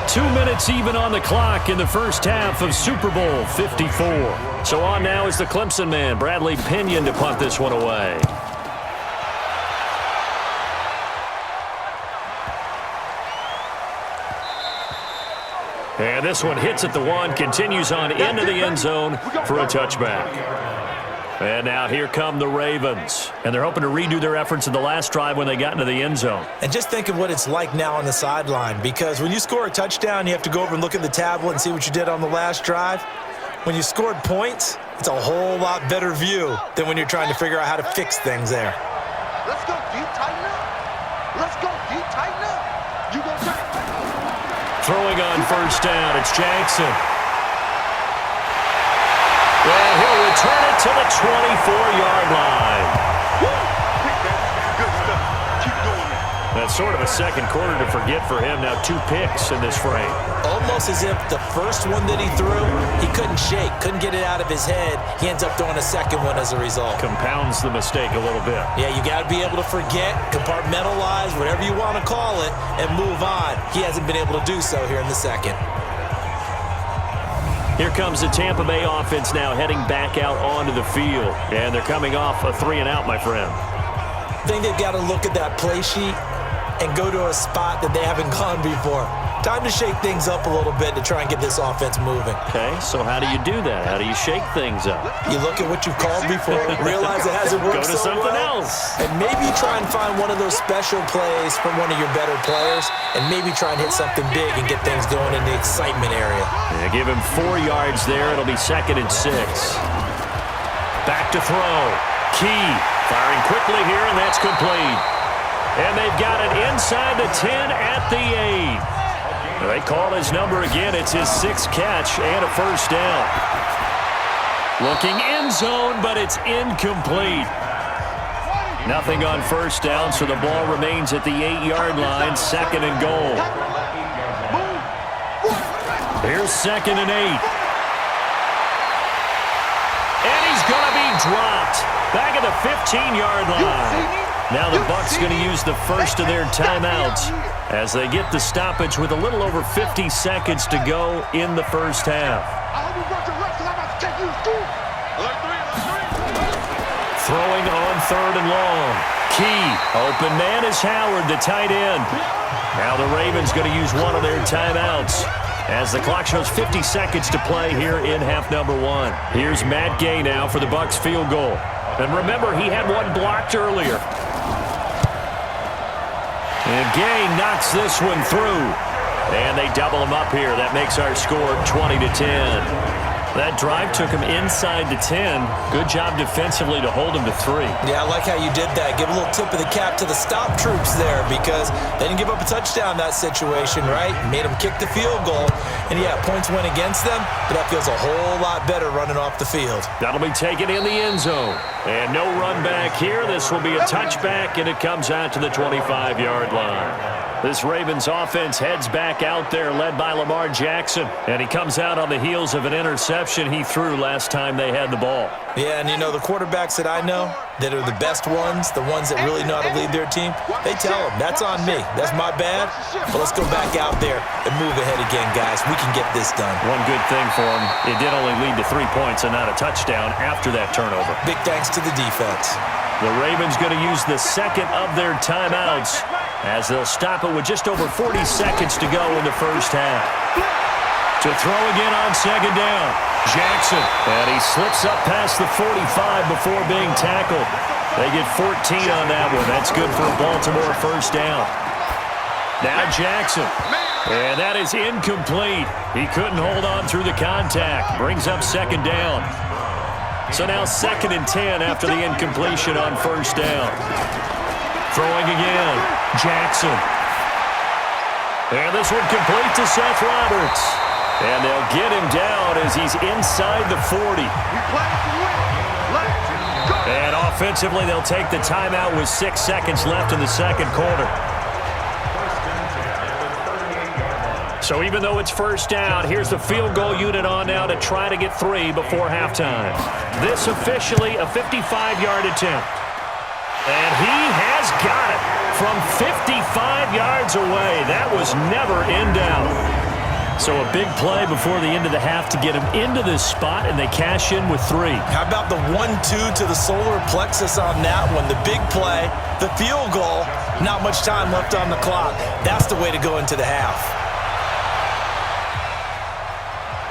2 minutes even on the clock in the first half of Super Bowl 54. So on now is the Clemson man, Bradley Pinion, to punt this one away. And this one hits at the 1, continues on into the end zone for a touchback. And now here come the Ravens. And they're hoping to redo their efforts in the last drive when they got into the end zone. And just think of what it's like now on the sideline, because when you score a touchdown, you have to go over and look at the tablet and see what you did on the last drive. when you scored points, it's a whole lot better view than when you're trying to figure out how to fix things there. Let's go, D. Tighten up. Let's go, D. Tighten up. You go tighten. Throwing on first down, it's Jackson. Well, he'll return it to the 24-yard line. Good stuff. Keep doing it. That's sort of a second quarter to forget for him. Now 2 picks in this frame. Almost as if the first one that he threw, he couldn't shake, couldn't get it out of his head. He ends up throwing a second one as a result. Compounds the mistake a little bit. Yeah, you got to be able to forget, compartmentalize, whatever you want to call it, and move on. He hasn't been able to do so here in the second. Here comes the Tampa Bay offense now heading back out onto the field. And they're coming off a 3-and-out, my friend. I think they've got to look at that play sheet and go to a spot that they haven't gone before. Time to shake things up a little bit to try and get this offense moving. Okay, so how do you do that? How do you shake things up? You look at what you've called before, realize it hasn't worked Go to so something well, else. and maybe try and find one of those special plays from one of your better players, and maybe try and hit something big and get things going in the excitement area. Yeah, give him 4 yards there. It'll be 2nd and 6. Back to throw. Key firing quickly here, and that's complete. And they've got it inside the 10 at the 8. They call his number again. It's his 6th catch and a first down. Looking end zone, but it's incomplete. Nothing on first down, so the ball remains at the 8-yard line, 2nd and goal. Here's 2nd and 8. And he's going to be dropped. Back at the 15-yard line. Now the Bucs going to use the first of their timeouts as they get the stoppage with a little over 50 seconds to go in the first half. Throwing on 3rd and long. Key. Open man is Howard, the tight end. Now the Ravens going to use one of their timeouts as the clock shows 50 seconds to play here in half number 1. Here's Matt Gay now for the Bucs field goal. And remember, he had one blocked earlier. And Gay knocks this one through. And they double him up here. That makes our score 20-10. That drive took him inside the 10. Good job defensively to hold him to 3. Yeah, I like how you did that. Give a little tip of the cap to the stop troops there because they didn't give up a touchdown in that situation, right? Made them kick the field goal. And, yeah, points went against them, but that feels a whole lot better running off the field. That'll be taken in the end zone. And no run back here. This will be a touchback, and it comes out to the 25-yard line. This Ravens offense heads back out there, led by Lamar Jackson. And he comes out on the heels of an interception he threw last time they had the ball. Yeah, and you know, the quarterbacks that I know that are the best ones, the ones that really know how to lead their team, they tell them, that's on me. That's my bad. But let's go back out there and move ahead again, guys. We can get this done. One good thing for him, it did only lead to 3 points and not a touchdown after that turnover. Big thanks to the defense. The Ravens going to use the second of their timeouts as they'll stop it with just over 40 seconds to go in the first half. To throw again on 2nd down. Jackson, and he slips up past the 45 before being tackled. They get 14 on that one. That's good for a Baltimore first down. Now Jackson, and that is incomplete. He couldn't hold on through the contact. Brings up 2nd down. So now 2nd and 10 after the incompletion on first down. Throwing again, Jackson. And this one complete to Seth Roberts. And they'll get him down as he's inside the 40. And offensively, they'll take the timeout with 6 seconds left in the second quarter. So even though it's first down, here's the field goal unit on now to try to get 3 before halftime. This officially a 55-yard attempt. And he has got it from 55 yards away. That was never in doubt. So a big play before the end of the half to get him into this spot, and they cash in with 3. How about the 1-2 to the solar plexus on that one? The big play, the field goal, not much time left on the clock. That's the way to go into the half.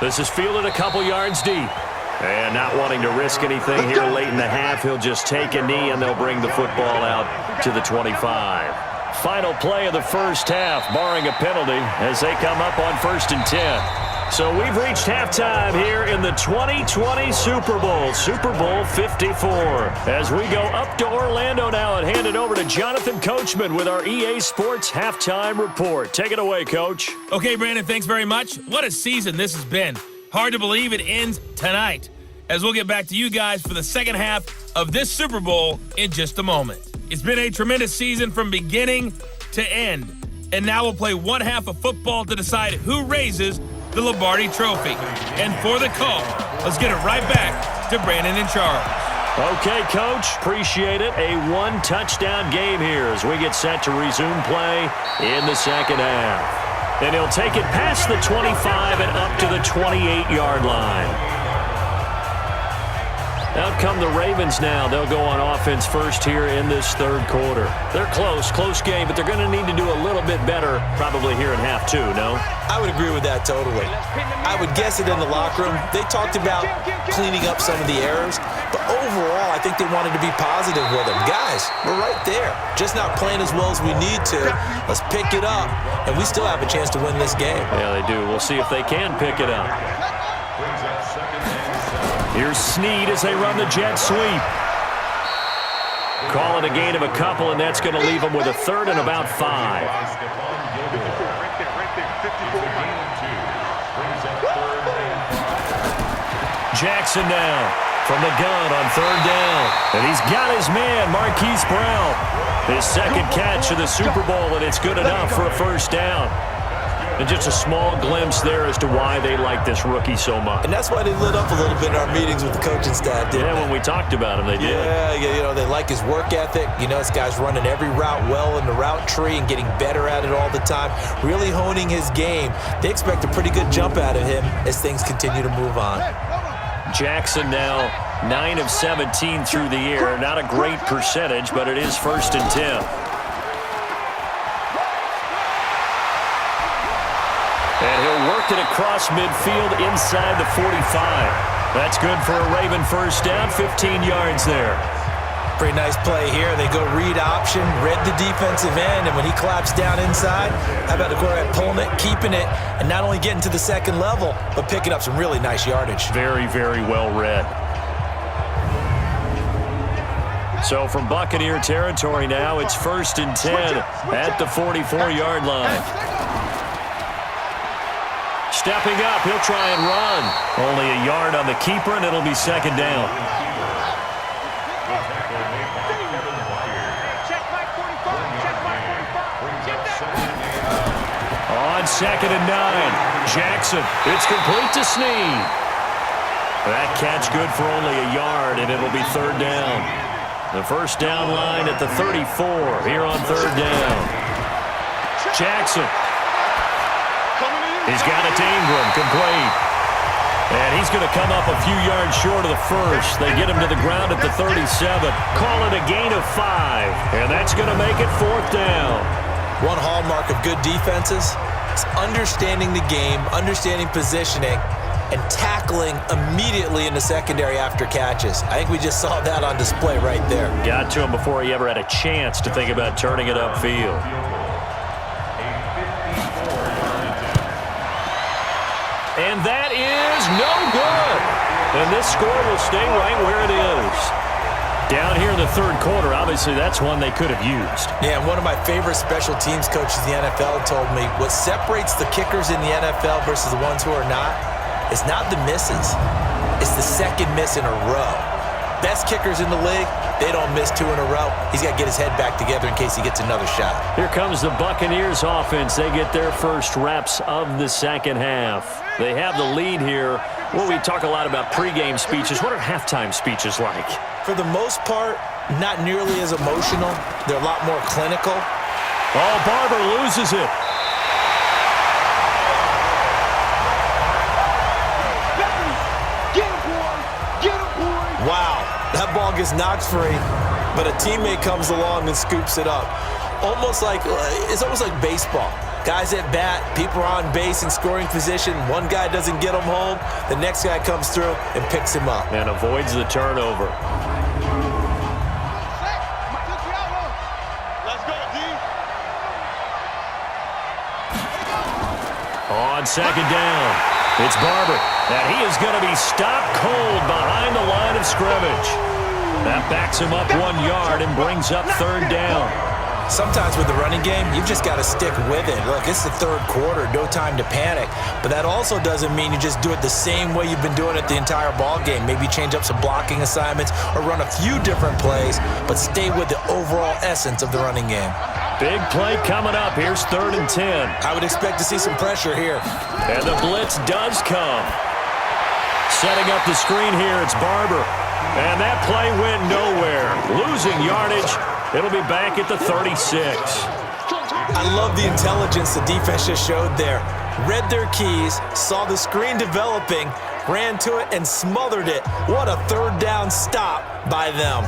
This is fielded a couple yards deep. And not wanting to risk anything here late in the half, he'll just take a knee, and they'll bring the football out to the 25. Final play of the first half, barring a penalty, as they come up on 1st and 10. So we've reached halftime here in the 2020 Super Bowl, Super Bowl 54. As we go up to Orlando now and hand it over to Jonathan Coachman with our EA Sports Halftime Report. Take it away, Coach. Okay, Brandon, thanks very much. What a season this has been. Hard to believe it ends tonight, as we'll get back to you guys for the second half of this Super Bowl in just a moment. It's been a tremendous season from beginning to end, and now we'll play one half of football to decide who raises the Lombardi Trophy. And for the call, let's get it right back to Brandon and Charles. Okay, Coach, appreciate it. A one-touchdown game here as we get set to resume play in the second half. And he'll take it past the 25 and up to the 28-yard line. Out come the Ravens now. They'll go on offense first here in this third quarter. They're close game, but they're going to need to do a little bit better probably here in half two, no? I would agree with that totally. I would guess it in the locker room. They talked about cleaning up some of the errors, but overall, I think they wanted to be positive with them. Guys, we're right there. Just not playing as well as we need to. Let's pick it up, and we still have a chance to win this game. Yeah, they do. We'll see if they can pick it up. Here's Snead as they run the jet sweep. Call it a gain of a couple, and that's going to leave them with a third and about 5. Jackson now from the gun on third down. And he's got his man, Marquise Brown. His second catch of the Super Bowl, and it's good enough for a first down. And just a small glimpse there as to why they like this rookie so much. And that's why they lit up a little bit in our meetings with the coaching staff, didn't they? Yeah, when we talked about him, they did. Yeah, they like his work ethic. This guy's running every route well in the route tree and getting better at it all the time, really honing his game. They expect a pretty good jump out of him as things continue to move on. Jackson now 9 of 17 through the air. Not a great percentage, but it is 1st and 10. And he'll work it across midfield inside the 45. That's good for a Raven first down, 15 yards there. Pretty nice play here. They go read option, read the defensive end, and when he claps down inside, how about the quarterback pulling it, keeping it, and not only getting to the second level, but picking up some really nice yardage. Very, very well read. So from Buccaneer territory now, it's 1st and 10 at the 44-yard line. Stepping up, he'll try and run. Only a yard on the keeper, and it'll be second down. On 2nd and 9, Jackson. It's complete to Snead. That catch good for only a yard, and it'll be third down. The first down line at the 34 here on third down. Jackson. He's got it to Ingram, complete. And he's going to come up a few yards short of the first. They get him to the ground at the 37. Call it a gain of 5. And that's going to make it 4th down. One hallmark of good defenses is understanding the game, understanding positioning, and tackling immediately in the secondary after catches. I think we just saw that on display right there. Got to him before he ever had a chance to think about turning it upfield. And that is no good. And this score will stay right where it is. Down here in the third quarter, obviously that's one they could have used. Yeah, and one of my favorite special teams coaches in the NFL told me what separates the kickers in the NFL versus the ones who are not, it's not the misses. It's the second miss in a row. Best kickers in the league, they don't miss 2 in a row. He's got to get his head back together in case he gets another shot. Here comes the Buccaneers offense. They get their first reps of the second half. They have the lead here. Well, we talk a lot about pregame speeches. What are halftime speeches like? For the most part, not nearly as emotional. They're a lot more clinical. Oh, Barber loses it. Wow, that ball gets knocked free, but a teammate comes along and scoops it up. It's almost like baseball. Guys at bat, people are on base in scoring position. One guy doesn't get him home. The next guy comes through and picks him up. And avoids the turnover. Let's go, D. On second down. It's Barber, and he is going to be stopped cold behind the line of scrimmage. That backs him up 1 yard and brings up 3rd down. Sometimes with the running game, you've just got to stick with it. Look, it's the 3rd quarter, no time to panic. But that also doesn't mean you just do it the same way you've been doing it the entire ball game. Maybe change up some blocking assignments or run a few different plays, but stay with the overall essence of the running game. Big play coming up. Here's 3rd and 10. I would expect to see some pressure here. And the blitz does come. Setting up the screen here, it's Barber. And that play went nowhere. Losing yardage. It'll be back at the 36. I love the intelligence the defense just showed there. Read their keys, saw the screen developing, ran to it, and smothered it. What a 3rd down stop by them.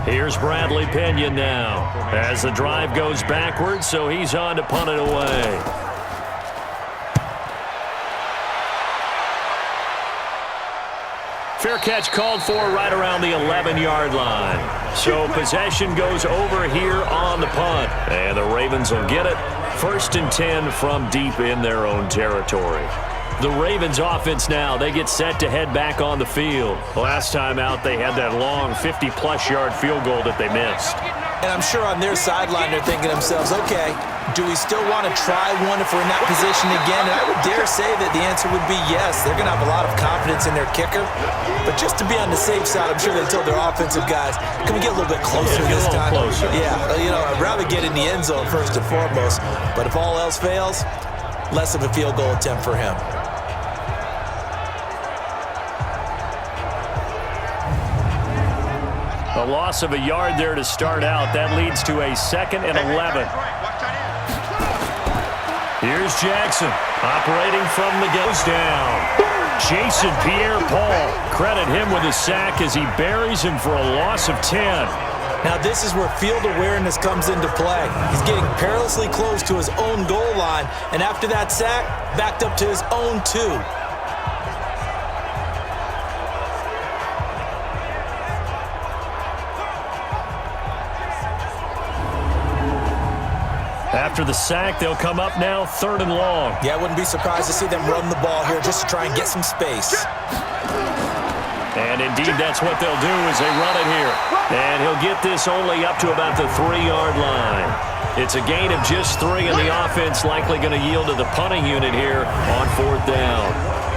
Here's Bradley Pena now as the drive goes backwards, so he's on to punt it away. Fair catch called for right around the 11-yard line. So possession goes over here on the punt. And the Ravens will get it. 1st and 10 from deep in their own territory. The Ravens offense now, they get set to head back on the field. Last time out, they had that long 50-plus yard field goal that they missed. And I'm sure on their sideline they're thinking to themselves, okay, do we still want to try one if we're in that position again? And I would dare say that the answer would be yes. They're going to have a lot of confidence in their kicker. But just to be on the safe side, I'm sure they told their offensive guys, can we get a little bit closer this time? Closer. Yeah, I'd rather get in the end zone first and foremost. But if all else fails, less of a field goal attempt for him. A loss of a yard there to start out. That leads to a 2nd and 11. Here's Jackson operating from the goes down. Jason Pierre-Paul. Credit him with a sack as he buries him for a loss of 10. Now this is where field awareness comes into play. He's getting perilously close to his own goal line, and after that sack, backed up to his own 2. After the sack, they'll come up now 3rd and long. Yeah, I wouldn't be surprised to see them run the ball here just to try and get some space. And indeed, that's what they'll do is they run it here. And he'll get this only up to about the 3-yard line. It's a gain of just 3, and the offense likely going to yield to the punting unit here on 4th down.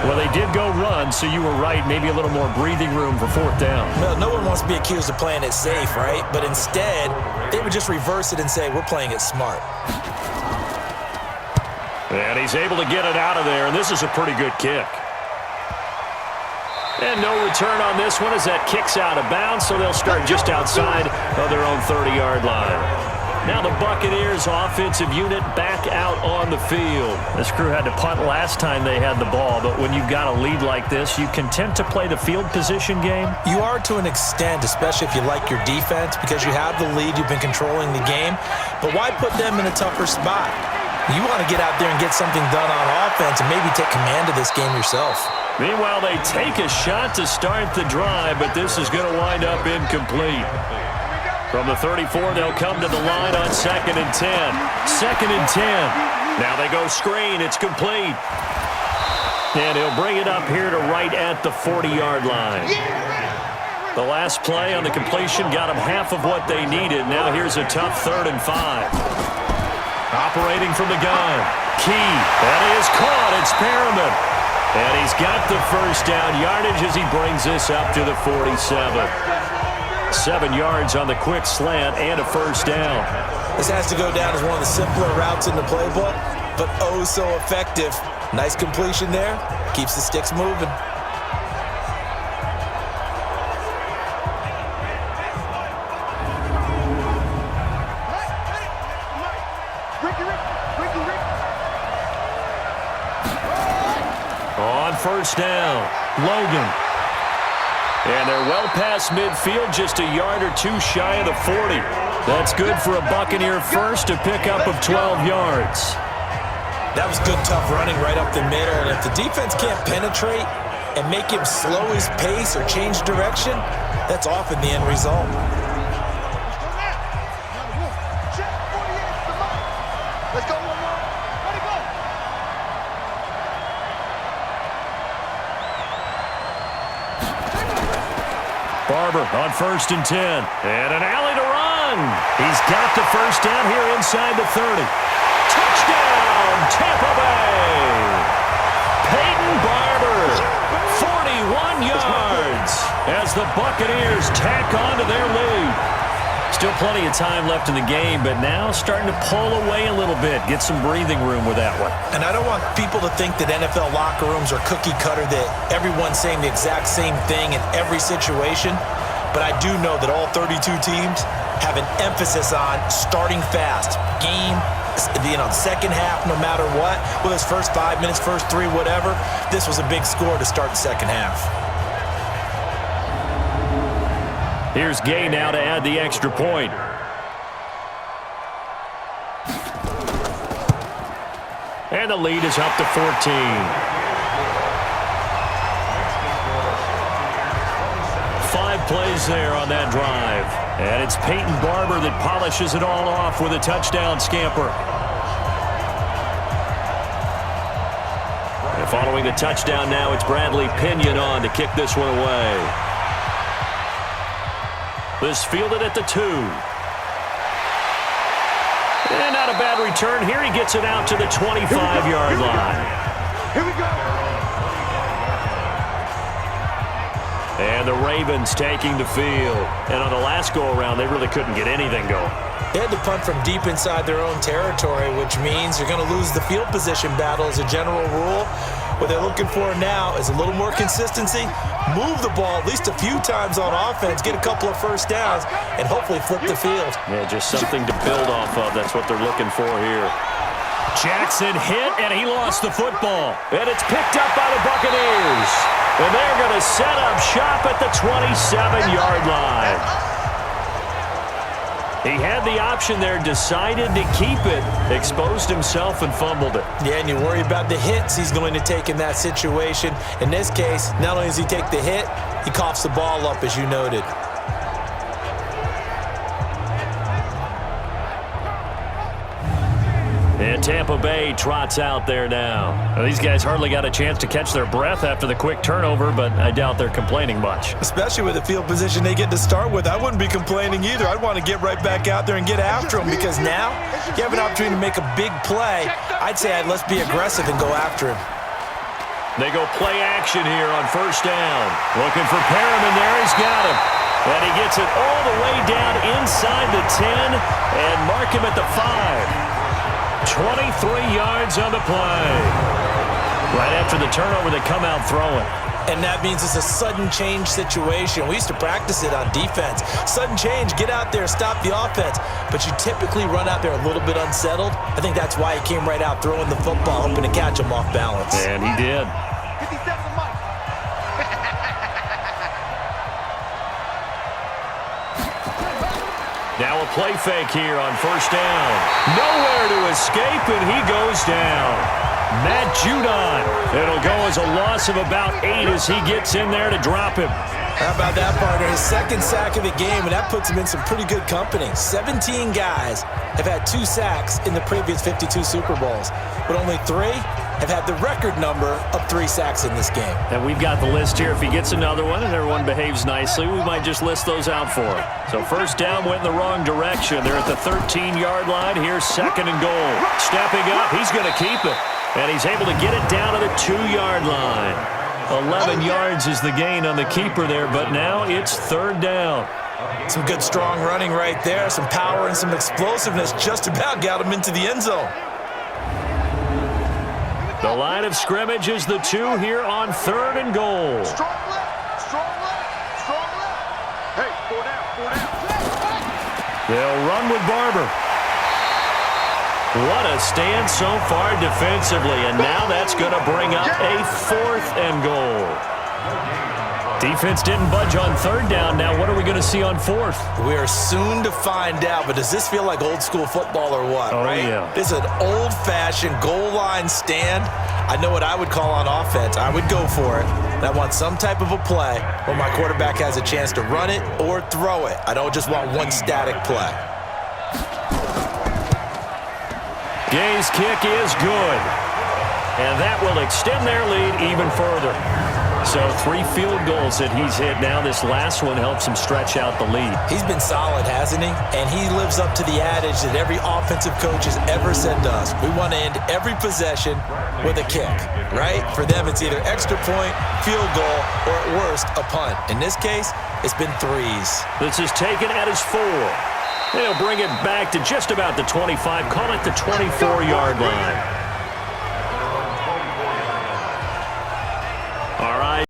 Well, they did go run, so you were right. Maybe a little more breathing room for 4th down. Well, no one wants to be accused of playing it safe, right? But instead, they would just reverse it and say, we're playing it smart. And he's able to get it out of there, and this is a pretty good kick. And no return on this one as that kicks out of bounds, so they'll start just outside of their own 30-yard line. Now the Buccaneers offensive unit back out on the field. This crew had to punt last time they had the ball, but when you've got a lead like this, you content to play the field position game? You are to an extent, especially if you like your defense, because you have the lead, you've been controlling the game. But why put them in a tougher spot? You want to get out there and get something done on offense and maybe take command of this game yourself. Meanwhile, they take a shot to start the drive, but this is going to wind up incomplete. From the 34, they'll come to the line on 2nd and 10. 2nd and 10. Now they go screen. It's complete. And he'll bring it up here to right at the 40-yard line. The last play on the completion got them half of what they needed. Now here's a tough 3rd and 5. Operating from the gun. Key. And he is caught. It's Perriman. And he's got the 1st down yardage as he brings this up to the 47. 7 yards on the quick slant and a 1st down. This has to go down as one of the simpler routes in the playbook, but oh so effective. Nice completion there. Keeps the sticks moving. On 1st down, Logan. And they're well past midfield, just a yard or 2 shy of the 40. That's good for a Buccaneer first to pick up of 12 yards. That was good, tough running right up the middle. And if the defense can't penetrate and make him slow his pace or change direction, that's often the end result. Let's go, 1-1. Ready, go. Barber on 1st and 10. And an alley to run. He's got the first down here inside the 30. Touchdown, Tampa Bay. Peyton Barber, 41 yards as the Buccaneers tack on to their lead. Still plenty of time left in the game, but now starting to pull away a little bit. Get some breathing room with that one. And I don't want people to think that NFL locker rooms are cookie cutter, that everyone's saying the exact same thing in every situation. But I do know that all 32 teams have an emphasis on starting fast. Game, second half, no matter what. Whether it's first 5 minutes, first 3, whatever. This was a big score to start the second half. Here's Gay now to add the extra point. And the lead is up to 14. 5 plays there on that drive. And it's Peyton Barber that polishes it all off with a touchdown scamper. And following the touchdown now, it's Bradley Pinion on to kick this one away. This fielded at the 2. And not a bad return here. He gets it out to the 25-yard line. Here we go. And the Ravens taking the field. And on the last go-around, they really couldn't get anything going. They had to punt from deep inside their own territory, which means you're going to lose the field position battle as a general rule. What they're looking for now is a little more consistency, move the ball at least a few times on offense, get a couple of first downs, and hopefully flip the field. Yeah, just something to build off of. That's what they're looking for here. Jackson hit, and he lost the football. And it's picked up by the Buccaneers. And they're going to set up shop at the 27-yard line. He had the option there, decided to keep it, exposed himself and fumbled it. Yeah, and you worry about the hits he's going to take in that situation. In this case, not only does he take the hit, he coughs the ball up, as you noted. And Tampa Bay trots out there now. Well, these guys hardly got a chance to catch their breath after the quick turnover, but I doubt they're complaining much. Especially with the field position they get to start with. I wouldn't be complaining either. I'd want to get right back out there and get after them, because now you have an opportunity to make a big play. I'd say let's be aggressive and go after him. They go play action here on 1st down. Looking for Perriman there. He's got him. And he gets it all the way down inside the 10 and mark him at the 5. 23 yards on the play. Right after the turnover, they come out throwing. And that means it's a sudden change situation. We used to practice it on defense. Sudden change, get out there, stop the offense. But you typically run out there a little bit unsettled. I think that's why he came right out throwing the football, hoping to catch him off balance. And he did. 57 Mike. Now a play fake here on 1st down. Nowhere to escape, and he goes down. Matt Judon. It'll go as a loss of about 8 as he gets in there to drop him. How about that, partner? His second sack of the game, and that puts him in some pretty good company. 17 guys have had 2 sacks in the previous 52 Super Bowls, but only 3 have had the record number of 3 sacks in this game. And we've got the list here. If he gets another one and everyone behaves nicely, we might just list those out for him. So 1st down went in the wrong direction. They're at the 13-yard line. Here's 2nd and goal. Stepping up, he's going to keep it. And he's able to get it down to the 2-yard line. 11 yards is the gain on the keeper there, but now it's 3rd down. Some good strong running right there, some power and some explosiveness, just about got him into the end zone. The line of scrimmage is the 2 here on 3rd and goal. Strong left, strong left, strong left. Hey, 4 down. They'll run with Barber. What a stand so far defensively, and now that's going to bring up a 4th and goal. Defense didn't budge on 3rd down. Now what are we going to see on 4th? We are soon to find out, but does this feel like old school football or what, right? Yeah. This is an old-fashioned goal line stand. I know what I would call on offense. I would go for it. And I want some type of a play where my quarterback has a chance to run it or throw it. I don't just want one static play. Gay's kick is good. And that will extend their lead even further. So 3 field goals that he's hit now. This last one helps him stretch out the lead. He's been solid, hasn't he? And he lives up to the adage that every offensive coach has ever said to us. We want to end every possession with a kick, right? For them, it's either extra point, field goal, or at worst, a punt. In this case, it's been 3s. This is taken at his 4. They'll bring it back to just about the 25. Call it the 24-yard line.